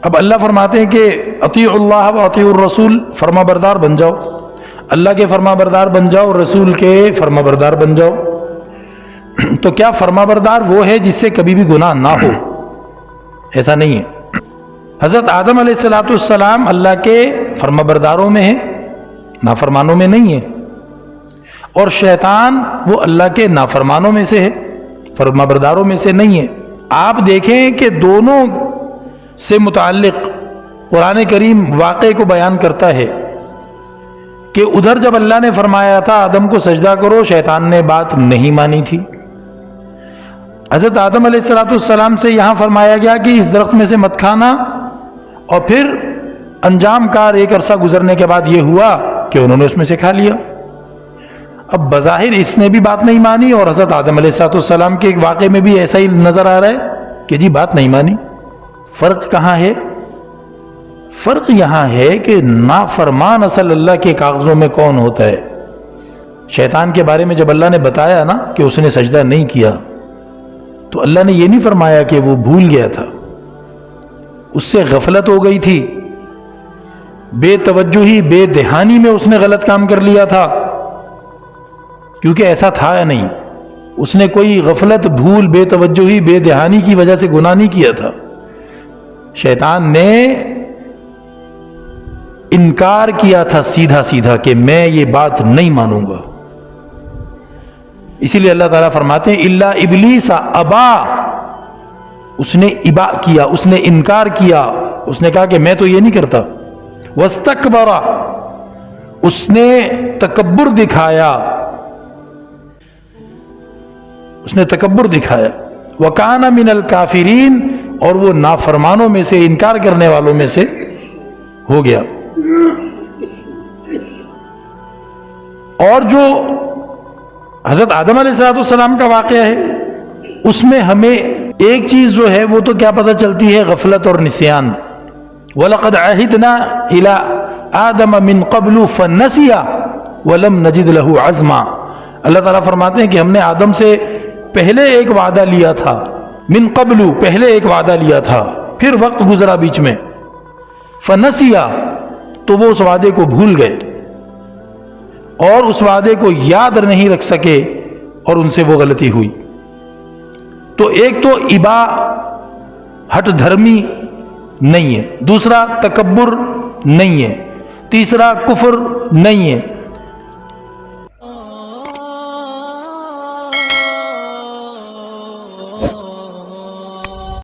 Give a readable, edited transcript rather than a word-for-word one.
اب اللہ فرماتے ہیں کہ اطیعوا اللہ و اطیعوا الرسول، فرما بردار بن جاؤ، اللہ کے فرما بردار بن جاؤ، رسول کے فرما بردار بن جاؤ۔ تو کیا فرما بردار وہ ہے جس سے کبھی بھی گناہ نہ ہو؟ ایسا نہیں ہے۔ حضرت آدم علیہ السلام اللہ کے فرما برداروں میں ہیں، نافرمانوں میں نہیں ہے، اور شیطان وہ اللہ کے نافرمانوں میں سے ہے، فرما برداروں میں سے نہیں ہے۔ آپ دیکھیں کہ دونوں سے متعلق قرآن کریم واقعے کو بیان کرتا ہے کہ ادھر جب اللہ نے فرمایا تھا آدم کو سجدہ کرو، شیطان نے بات نہیں مانی تھی۔ حضرت آدم علیہ السلام سے یہاں فرمایا گیا کہ اس درخت میں سے مت کھانا، اور پھر انجام کار ایک عرصہ گزرنے کے بعد یہ ہوا کہ انہوں نے اس میں سے کھا لیا۔ اب بظاہر اس نے بھی بات نہیں مانی، اور حضرت آدم علیہ السلام کے ایک واقعے میں بھی ایسا ہی نظر آ رہا ہے کہ جی بات نہیں مانی۔ فرق کہاں ہے؟ فرق یہاں ہے کہ نافرمان اصل اللہ کے کاغذوں میں کون ہوتا ہے۔ شیطان کے بارے میں جب اللہ نے بتایا نا کہ اس نے سجدہ نہیں کیا، تو اللہ نے یہ نہیں فرمایا کہ وہ بھول گیا تھا، اس سے غفلت ہو گئی تھی، بے توجہی بے دہانی میں اس نے غلط کام کر لیا تھا، کیونکہ ایسا تھا یا نہیں، اس نے کوئی غفلت، بھول، بے توجہی، بے دہانی کی وجہ سے گناہ نہیں کیا تھا۔ شیطان نے انکار کیا تھا سیدھا سیدھا کہ میں یہ بات نہیں مانوں گا۔ اسی لیے اللہ تعالیٰ فرماتے ہیں الا ابلیس ابا، اس نے ابا کیا، اس نے انکار کیا، اس نے کہا کہ میں تو یہ نہیں کرتا۔ واستکبر، اس نے تکبر دکھایا، اس نے تکبر دکھایا۔ وکان من الکافرین، اور وہ نافرمانوں میں سے، انکار کرنے والوں میں سے ہو گیا۔ اور جو حضرت آدم علیہ السلام کا واقعہ ہے، اس میں ہمیں ایک چیز جو ہے وہ تو کیا پتہ چلتی ہے؟ غفلت اور نسیان۔ وَلَقَدْ عَهِدْنَا إِلَىٰ آدَمَ مِن قَبْلُ فَنَسِيَ وَلَمْ نَجِدْ لَهُ عَزْمًا۔ اللہ تعالیٰ فرماتے ہیں کہ ہم نے آدم سے پہلے ایک وعدہ لیا تھا، من قبل، پہلے ایک وعدہ لیا تھا، پھر وقت گزرا بیچ میں، فنسیہ، تو وہ اس وعدے کو بھول گئے اور اس وعدے کو یاد نہیں رکھ سکے، اور ان سے وہ غلطی ہوئی۔ تو ایک تو ابا، ہٹ دھرمی نہیں ہے، دوسرا تکبر نہیں ہے، تیسرا کفر نہیں ہے،